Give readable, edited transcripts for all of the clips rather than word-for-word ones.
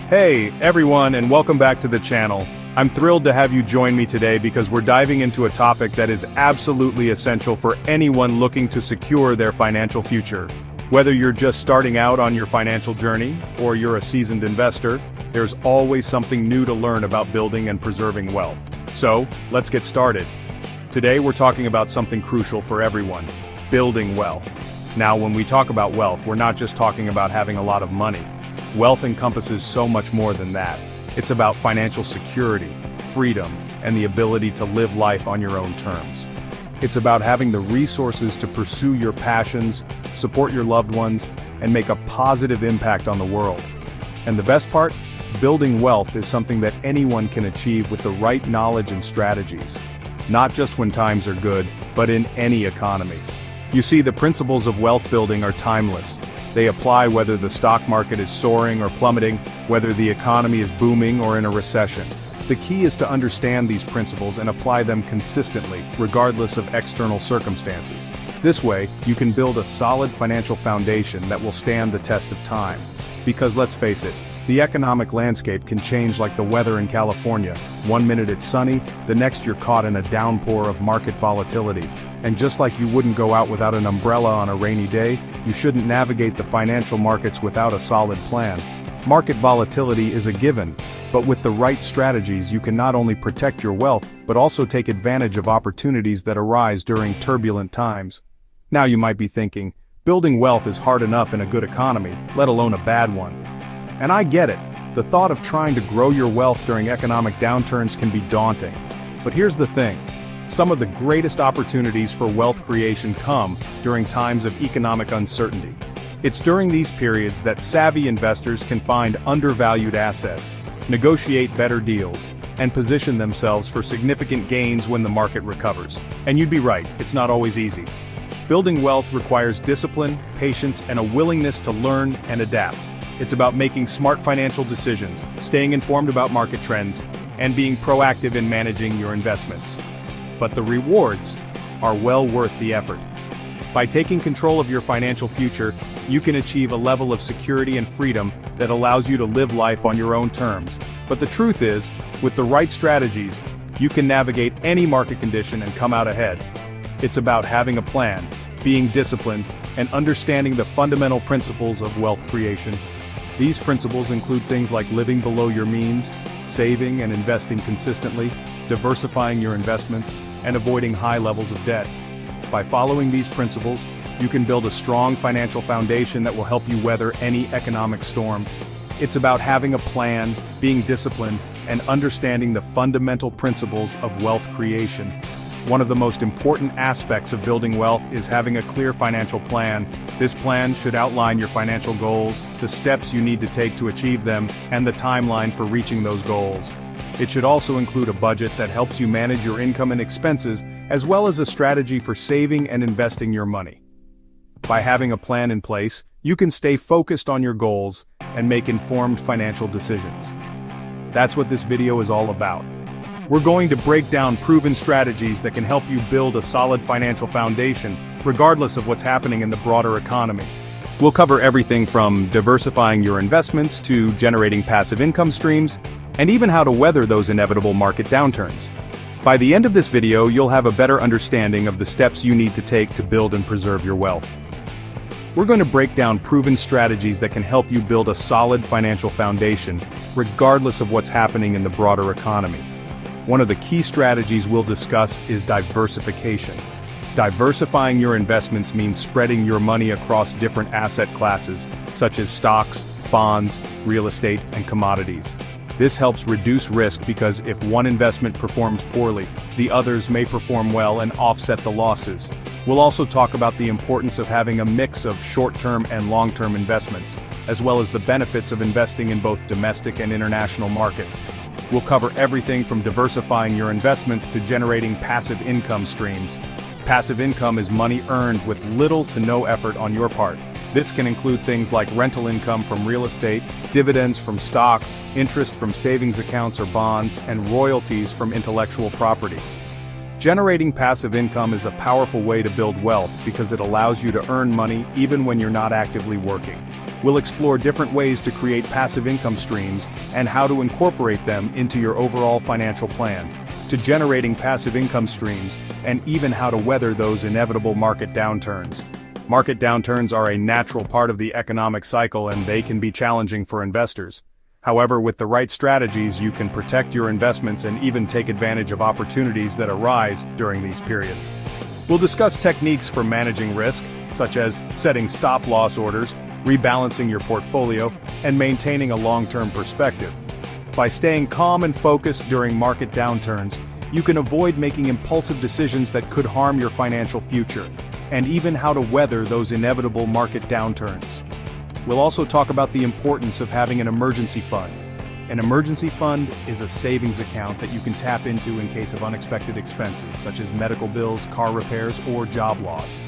Hey, everyone, and welcome back to the channel. I'm thrilled to have you join me today because we're diving into a topic that is absolutely essential for anyone looking to secure their financial future. Whether you're just starting out on your financial journey, or you're a seasoned investor, there's always something new to learn about building and preserving wealth. So, let's get started. Today we're talking about something crucial for everyone: building wealth. Now, when we talk about wealth, we're not just talking about having a lot of money. Wealth encompasses so much more than that. It's about financial security, freedom, and the ability to live life on your own terms. It's about having the resources to pursue your passions, support your loved ones, and make a positive impact on the world. And the best part? Building wealth is something that anyone can achieve with the right knowledge and strategies. Not just when times are good, but in any economy. You see, the principles of wealth building are timeless. They apply whether the stock market is soaring or plummeting, whether the economy is booming or in a recession. The key is to understand these principles and apply them consistently, regardless of external circumstances. This way, you can build a solid financial foundation that will stand the test of time. Because let's face it, the economic landscape can change like the weather in California. One minute it's sunny, the next you're caught in a downpour of market volatility. And just like you wouldn't go out without an umbrella on a rainy day, you shouldn't navigate the financial markets without a solid plan. Market volatility is a given, but with the right strategies you can not only protect your wealth, but also take advantage of opportunities that arise during turbulent times. Now you might be thinking, building wealth is hard enough in a good economy, let alone a bad one. And I get it. The thought of trying to grow your wealth during economic downturns can be daunting. But here's the thing. Some of the greatest opportunities for wealth creation come during times of economic uncertainty. It's during these periods that savvy investors can find undervalued assets, negotiate better deals, and position themselves for significant gains when the market recovers. And you'd be right, it's not always easy. Building wealth requires discipline, patience, and a willingness to learn and adapt. It's about making smart financial decisions, staying informed about market trends, and being proactive in managing your investments. But the rewards are well worth the effort. By taking control of your financial future, you can achieve a level of security and freedom that allows you to live life on your own terms. But the truth is, with the right strategies, you can navigate any market condition and come out ahead. It's about having a plan, being disciplined, and understanding the fundamental principles of wealth creation. These principles include things like living below your means, saving and investing consistently, diversifying your investments, and avoiding high levels of debt. By following these principles, you can build a strong financial foundation that will help you weather any economic storm. It's about having a plan, being disciplined, and understanding the fundamental principles of wealth creation. One of the most important aspects of building wealth is having a clear financial plan. This plan should outline your financial goals, the steps you need to take to achieve them, and the timeline for reaching those goals. It should also include a budget that helps you manage your income and expenses, as well as a strategy for saving and investing your money. By having a plan in place, you can stay focused on your goals and make informed financial decisions. That's what this video is all about. We're going to break down proven strategies that can help you build a solid financial foundation, regardless of what's happening in the broader economy. We'll cover everything from diversifying your investments to generating passive income streams, and even how to weather those inevitable market downturns. By the end of this video, you'll have a better understanding of the steps you need to take to build and preserve your wealth. We're going to break down proven strategies that can help you build a solid financial foundation, regardless of what's happening in the broader economy. One of the key strategies we'll discuss is diversification. Diversifying your investments means spreading your money across different asset classes, such as stocks, bonds, real estate, and commodities. This helps reduce risk because if one investment performs poorly, the others may perform well and offset the losses. We'll also talk about the importance of having a mix of short-term and long-term investments, as well as the benefits of investing in both domestic and international markets. We'll cover everything from diversifying your investments to generating passive income streams. Passive income is money earned with little to no effort on your part. This can include things like rental income from real estate, dividends from stocks, interest from savings accounts or bonds, and royalties from intellectual property. Generating passive income is a powerful way to build wealth because it allows you to earn money even when you're not actively working. We'll explore different ways to create passive income streams and how to incorporate them into your overall financial plan, to generating passive income streams, and even how to weather those inevitable market downturns. Market downturns are a natural part of the economic cycle and they can be challenging for investors. However, with the right strategies, you can protect your investments and even take advantage of opportunities that arise during these periods. We'll discuss techniques for managing risk, such as setting stop-loss orders, rebalancing your portfolio, and maintaining a long-term perspective. By staying calm and focused during market downturns, you can avoid making impulsive decisions that could harm your financial future, and even how to weather those inevitable market downturns. We'll also talk about the importance of having an emergency fund. An emergency fund is a savings account that you can tap into in case of unexpected expenses, such as medical bills, car repairs, or job loss.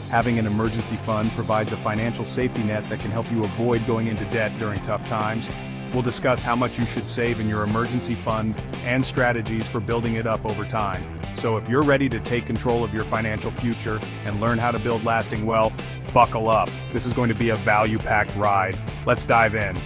Having an emergency fund provides a financial safety net that can help you avoid going into debt during tough times. We'll discuss how much you should save in your emergency fund and strategies for building it up over time. So if you're ready to take control of your financial future and learn how to build lasting wealth, buckle up. This is going to be a value-packed ride. Let's dive in.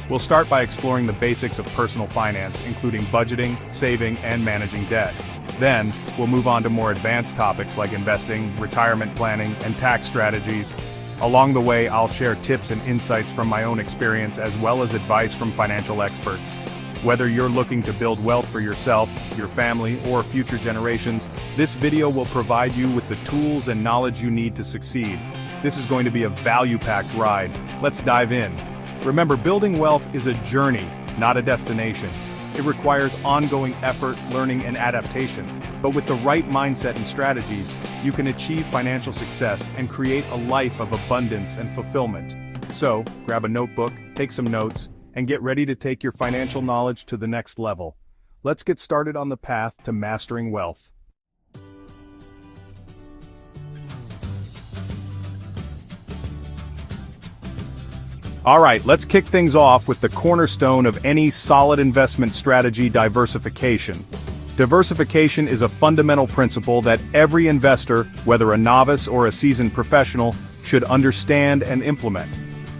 We'll start by exploring the basics of personal finance, including budgeting, saving, and managing debt. Then, we'll move on to more advanced topics like investing, retirement planning, and tax strategies. Along the way, I'll share tips and insights from my own experience as well as advice from financial experts. Whether you're looking to build wealth for yourself, your family, or future generations, this video will provide you with the tools and knowledge you need to succeed. This is going to be a value-packed ride. Let's dive in. Remember, building wealth is a journey, not a destination. It requires ongoing effort, learning, and adaptation. But with the right mindset and strategies, you can achieve financial success and create a life of abundance and fulfillment. So, grab a notebook, take some notes, and get ready to take your financial knowledge to the next level. Let's get started on the path to mastering wealth. Alright, let's kick things off with the cornerstone of any solid investment strategy: diversification. Diversification is a fundamental principle that every investor, whether a novice or a seasoned professional, should understand and implement.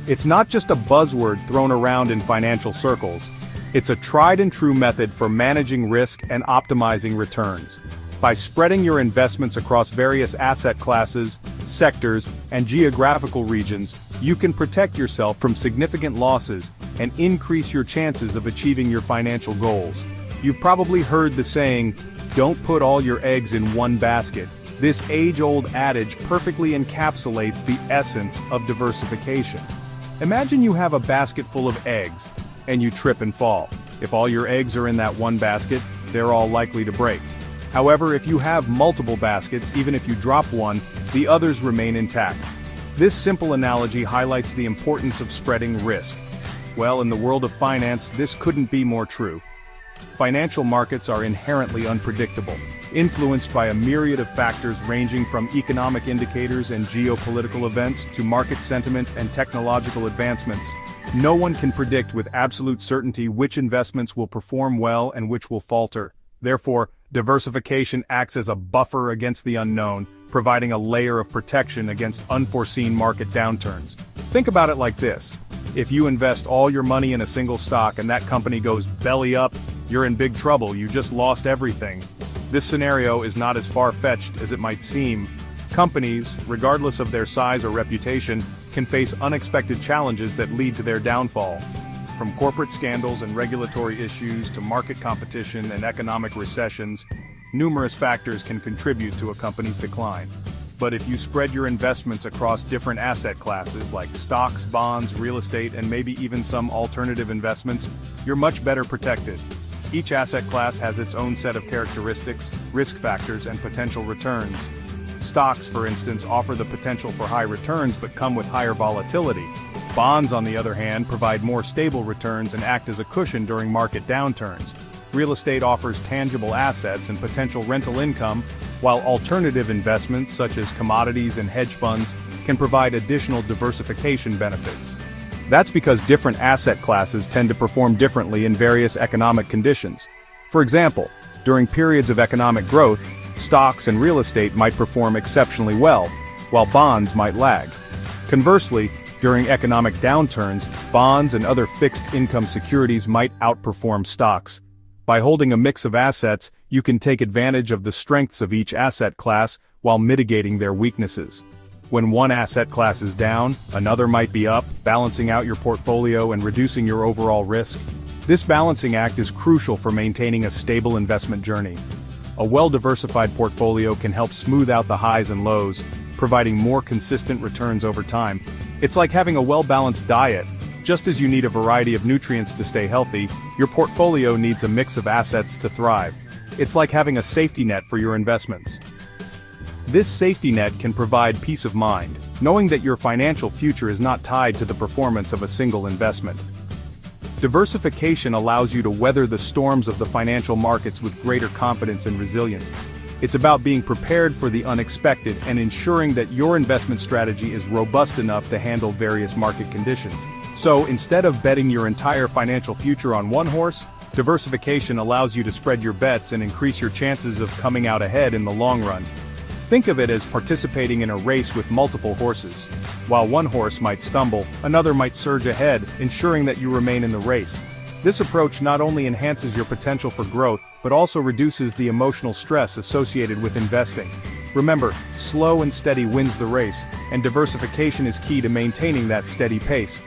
It's not just a buzzword thrown around in financial circles. It's a tried and true method for managing risk and optimizing returns. By spreading your investments across various asset classes, sectors, and geographical regions, you can protect yourself from significant losses and increase your chances of achieving your financial goals. You've probably heard the saying, "Don't put all your eggs in one basket." This age-old adage perfectly encapsulates the essence of diversification. Imagine you have a basket full of eggs, and you trip and fall. If all your eggs are in that one basket, they're all likely to break. However, if you have multiple baskets, even if you drop one, the others remain intact. This simple analogy highlights the importance of spreading risk. Well, in the world of finance, this couldn't be more true. Financial markets are inherently unpredictable, influenced by a myriad of factors ranging from economic indicators and geopolitical events to market sentiment and technological advancements. No one can predict with absolute certainty which investments will perform well and which will falter. Therefore, diversification acts as a buffer against the unknown, providing a layer of protection against unforeseen market downturns. Think about it like this. If you invest all your money in a single stock and that company goes belly up, you're in big trouble. You just lost everything. This scenario is not as far-fetched as it might seem. Companies, regardless of their size or reputation, can face unexpected challenges that lead to their downfall. From corporate scandals and regulatory issues to market competition and economic recessions, numerous factors can contribute to a company's decline. But if you spread your investments across different asset classes like stocks, bonds, real estate, and maybe even some alternative investments, you're much better protected. Each asset class has its own set of characteristics, risk factors, and potential returns. Stocks, for instance, offer the potential for high returns but come with higher volatility. Bonds, on the other hand, provide more stable returns and act as a cushion during market downturns. Real estate offers tangible assets and potential rental income, while alternative investments such as commodities and hedge funds can provide additional diversification benefits. That's because different asset classes tend to perform differently in various economic conditions. For example, during periods of economic growth, stocks and real estate might perform exceptionally well, while bonds might lag. Conversely, During economic downturns, bonds and other fixed income securities might outperform stocks. By holding a mix of assets, you can take advantage of the strengths of each asset class while mitigating their weaknesses. When one asset class is down, another might be up, balancing out your portfolio and reducing your overall risk. This balancing act is crucial for maintaining a stable investment journey. A well-diversified portfolio can help smooth out the highs and lows, providing more consistent returns over time. It's like having a well-balanced diet. Just as you need a variety of nutrients to stay healthy, your portfolio needs a mix of assets to thrive. It's like having a safety net for your investments. This safety net can provide peace of mind, knowing that your financial future is not tied to the performance of a single investment. Diversification allows you to weather the storms of the financial markets with greater confidence and resilience. It's about being prepared for the unexpected and ensuring that your investment strategy is robust enough to handle various market conditions. So, instead of betting your entire financial future on one horse, diversification allows you to spread your bets and increase your chances of coming out ahead in the long run. Think of it as participating in a race with multiple horses. While one horse might stumble, another might surge ahead, ensuring that you remain in the race. This approach not only enhances your potential for growth, but also reduces the emotional stress associated with investing. Remember, slow and steady wins the race, and diversification is key to maintaining that steady pace.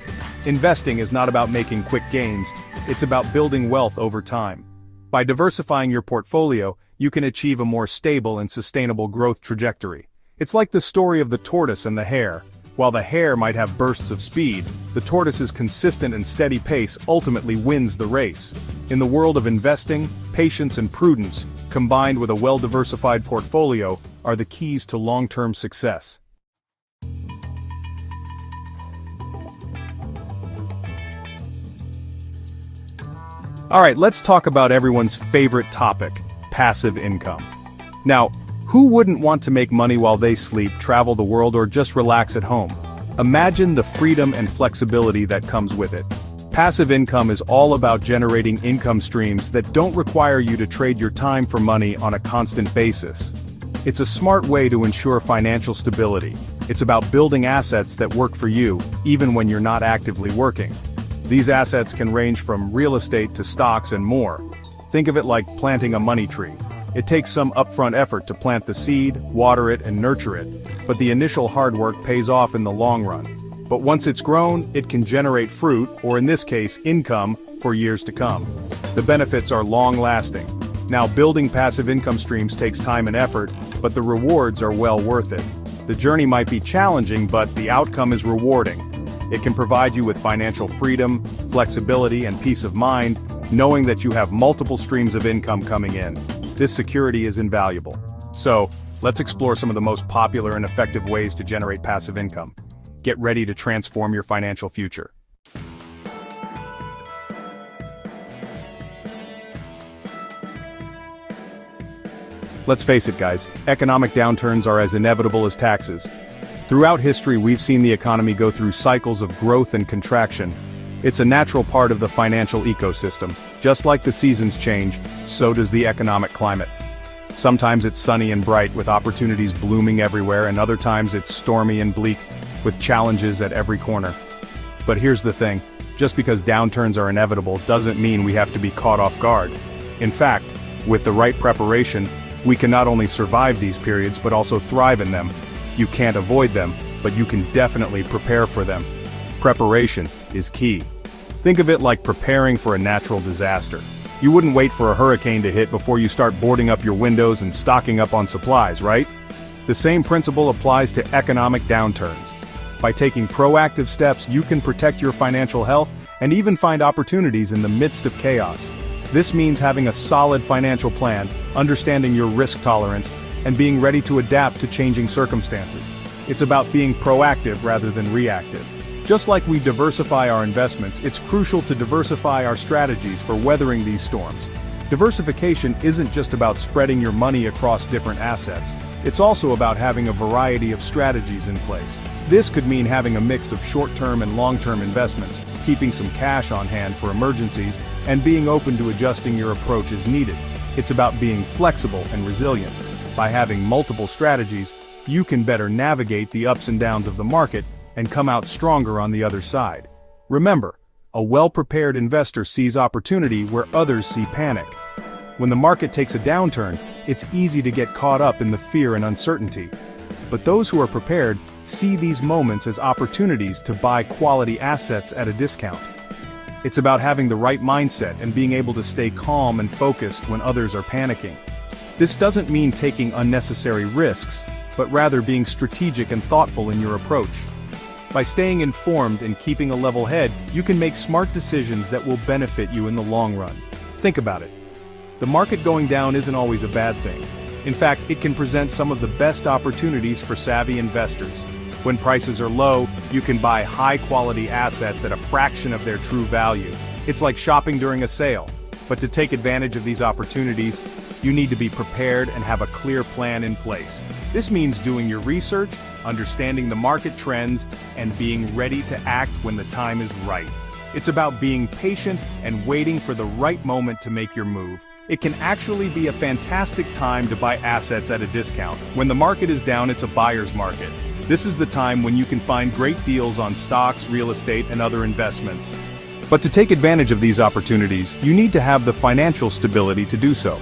Investing is not about making quick gains, it's about building wealth over time. By diversifying your portfolio, you can achieve a more stable and sustainable growth trajectory. It's like the story of the tortoise and the hare. While the hare might have bursts of speed, the tortoise's consistent and steady pace ultimately wins the race. In the world of investing, patience and prudence, combined with a well-diversified portfolio, are the keys to long-term success. Alright, let's talk about everyone's favorite topic, passive income. Now, who wouldn't want to make money while they sleep, travel the world, or just relax at home? Imagine the freedom and flexibility that comes with it. Passive income is all about generating income streams that don't require you to trade your time for money on a constant basis. It's a smart way to ensure financial stability. It's about building assets that work for you, even when you're not actively working. These assets can range from real estate to stocks and more. Think of it like planting a money tree. It takes some upfront effort to plant the seed, water it, and nurture it, but the initial hard work pays off in the long run. But once it's grown, it can generate fruit, or in this case, income, for years to come. The benefits are long-lasting. Now, building passive income streams takes time and effort, but the rewards are well worth it. The journey might be challenging, but the outcome is rewarding. It can provide you with financial freedom, flexibility, and peace of mind, knowing that you have multiple streams of income coming in. This security is invaluable. So, let's explore some of the most popular and effective ways to generate passive income. Get ready to transform your financial future. Let's face it, guys, economic downturns are as inevitable as taxes. Throughout history, we've seen the economy go through cycles of growth and contraction. It's a natural part of the financial ecosystem. Just like the seasons change, so does the economic climate. Sometimes it's sunny and bright with opportunities blooming everywhere, and other times it's stormy and bleak with challenges at every corner. But here's the thing, just because downturns are inevitable doesn't mean we have to be caught off guard. In fact, with the right preparation, we can not only survive these periods but also thrive in them. You can't avoid them, but you can definitely prepare for them. Preparation is key. Think of it like preparing for a natural disaster. You wouldn't wait for a hurricane to hit before you start boarding up your windows and stocking up on supplies, right? The same principle applies to economic downturns. By taking proactive steps, you can protect your financial health and even find opportunities in the midst of chaos. This means having a solid financial plan, understanding your risk tolerance, and being ready to adapt to changing circumstances. It's about being proactive rather than reactive. Just like we diversify our investments, it's crucial to diversify our strategies for weathering these storms. Diversification isn't just about spreading your money across different assets. It's also about having a variety of strategies in place. This could mean having a mix of short-term and long-term investments, keeping some cash on hand for emergencies, and being open to adjusting your approach as needed. It's about being flexible and resilient. By having multiple strategies, you can better navigate the ups and downs of the market and come out stronger on the other side. Remember, a well-prepared investor sees opportunity where others see panic. When the market takes a downturn, it's easy to get caught up in the fear and uncertainty. But those who are prepared see these moments as opportunities to buy quality assets at a discount. It's about having the right mindset and being able to stay calm and focused when others are panicking. This doesn't mean taking unnecessary risks, but rather being strategic and thoughtful in your approach. By staying informed and keeping a level head, you can make smart decisions that will benefit you in the long run. Think about it. The market going down isn't always a bad thing. In fact, it can present some of the best opportunities for savvy investors. When prices are low, you can buy high-quality assets at a fraction of their true value. It's like shopping during a sale. But to take advantage of these opportunities, you need to be prepared and have a clear plan in place. This means doing your research, understanding the market trends, and being ready to act when the time is right. It's about being patient and waiting for the right moment to make your move. It can actually be a fantastic time to buy assets at a discount. When the market is down, it's a buyer's market. This is the time when you can find great deals on stocks, real estate, and other investments. But to take advantage of these opportunities, you need to have the financial stability to do so.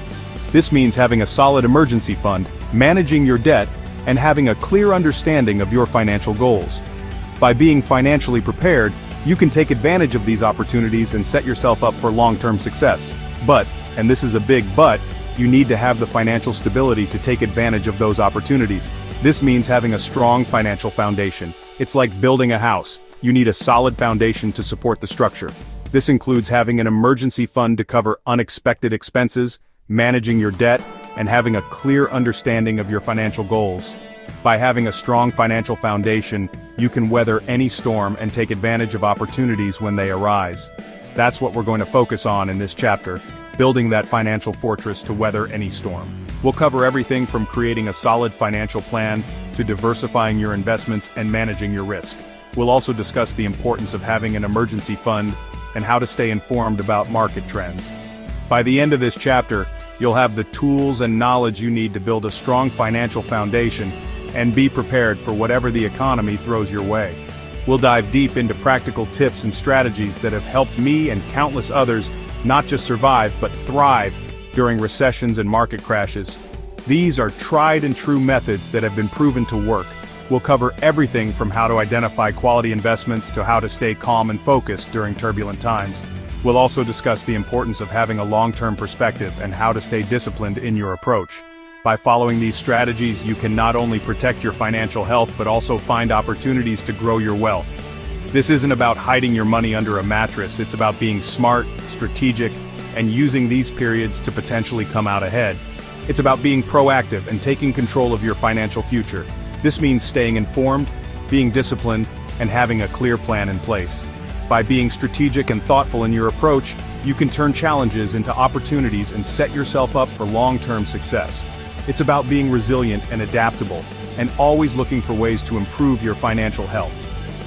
This means having a solid emergency fund, managing your debt, and having a clear understanding of your financial goals. By being financially prepared, you can take advantage of these opportunities and set yourself up for long-term success. But, and this is a big but, you need to have the financial stability to take advantage of those opportunities. This means having a strong financial foundation. It's like building a house. You need a solid foundation to support the structure. This includes having an emergency fund to cover unexpected expenses, managing your debt, and having a clear understanding of your financial goals. By having a strong financial foundation, you can weather any storm and take advantage of opportunities when they arise. That's what we're going to focus on in this chapter, building that financial fortress to weather any storm. We'll cover everything from creating a solid financial plan to diversifying your investments and managing your risk. We'll also discuss the importance of having an emergency fund and how to stay informed about market trends. By the end of this chapter, you'll have the tools and knowledge you need to build a strong financial foundation and be prepared for whatever the economy throws your way. We'll dive deep into practical tips and strategies that have helped me and countless others not just survive but thrive during recessions and market crashes. These are tried and true methods that have been proven to work. We'll cover everything from how to identify quality investments to how to stay calm and focused during turbulent times. We'll also discuss the importance of having a long-term perspective and how to stay disciplined in your approach. By following these strategies, you can not only protect your financial health but also find opportunities to grow your wealth. This isn't about hiding your money under a mattress, it's about being smart, strategic, and using these periods to potentially come out ahead. It's about being proactive and taking control of your financial future. This means staying informed, being disciplined, and having a clear plan in place. By being strategic and thoughtful in your approach, you can turn challenges into opportunities and set yourself up for long-term success. It's about being resilient and adaptable, and always looking for ways to improve your financial health.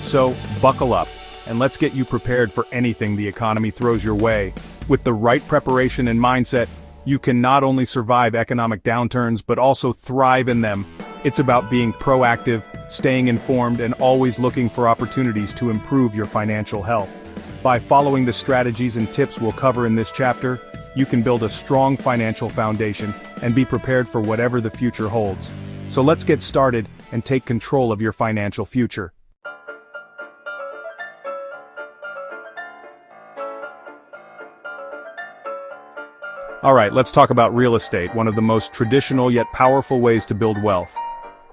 So, buckle up, and let's get you prepared for anything the economy throws your way. With the right preparation and mindset, you can not only survive economic downturns but also thrive in them. It's about being proactive, staying informed, and always looking for opportunities to improve your financial health. By following the strategies and tips we'll cover in this chapter, you can build a strong financial foundation and be prepared for whatever the future holds. So let's get started and take control of your financial future. Alright, let's talk about real estate, one of the most traditional yet powerful ways to build wealth.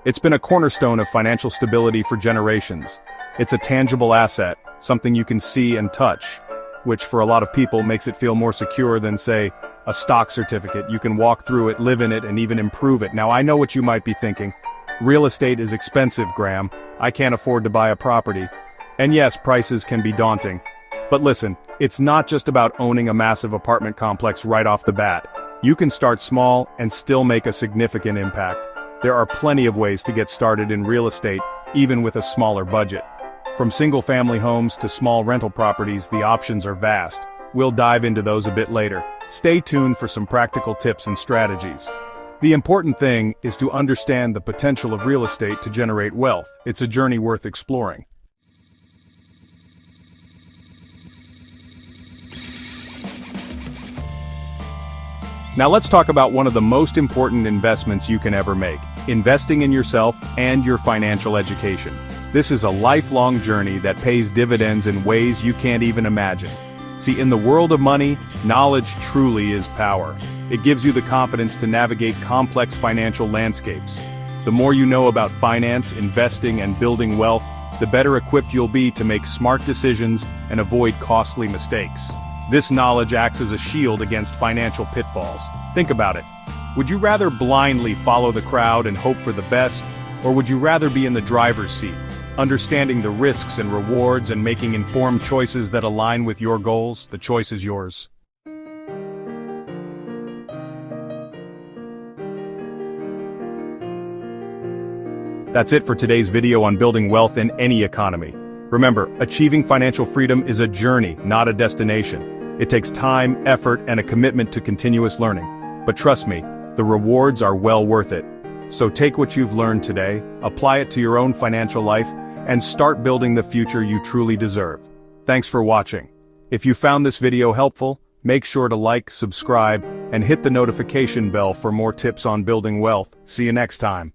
It's been a cornerstone of financial stability for generations. It's a tangible asset, something you can see and touch, which for a lot of people makes it feel more secure than, say, a stock certificate. You can walk through it, live in it, and even improve it. Now I know what you might be thinking. Real estate is expensive, Graham. I can't afford to buy a property. And yes, prices can be daunting. But listen, it's not just about owning a massive apartment complex right off the bat. You can start small and still make a significant impact. There are plenty of ways to get started in real estate, even with a smaller budget. From single-family homes to small rental properties, the options are vast. We'll dive into those a bit later. Stay tuned for some practical tips and strategies. The important thing is to understand the potential of real estate to generate wealth. It's a journey worth exploring. Now let's talk about one of the most important investments you can ever make: investing in yourself and your financial education. This is a lifelong journey that pays dividends in ways you can't even imagine. See, in the world of money, knowledge truly is power. It gives you the confidence to navigate complex financial landscapes. The more you know about finance, investing, and building wealth, the better equipped you'll be to make smart decisions and avoid costly mistakes. This knowledge acts as a shield against financial pitfalls. Think about it. Would you rather blindly follow the crowd and hope for the best, or would you rather be in the driver's seat, understanding the risks and rewards and making informed choices that align with your goals? The choice is yours. That's it for today's video on building wealth in any economy. Remember, achieving financial freedom is a journey, not a destination. It takes time, effort, and a commitment to continuous learning. But trust me, the rewards are well worth it. So take what you've learned today, apply it to your own financial life, and start building the future you truly deserve. Thanks for watching. If you found this video helpful, make sure to like, subscribe, and hit the notification bell for more tips on building wealth. See you next time.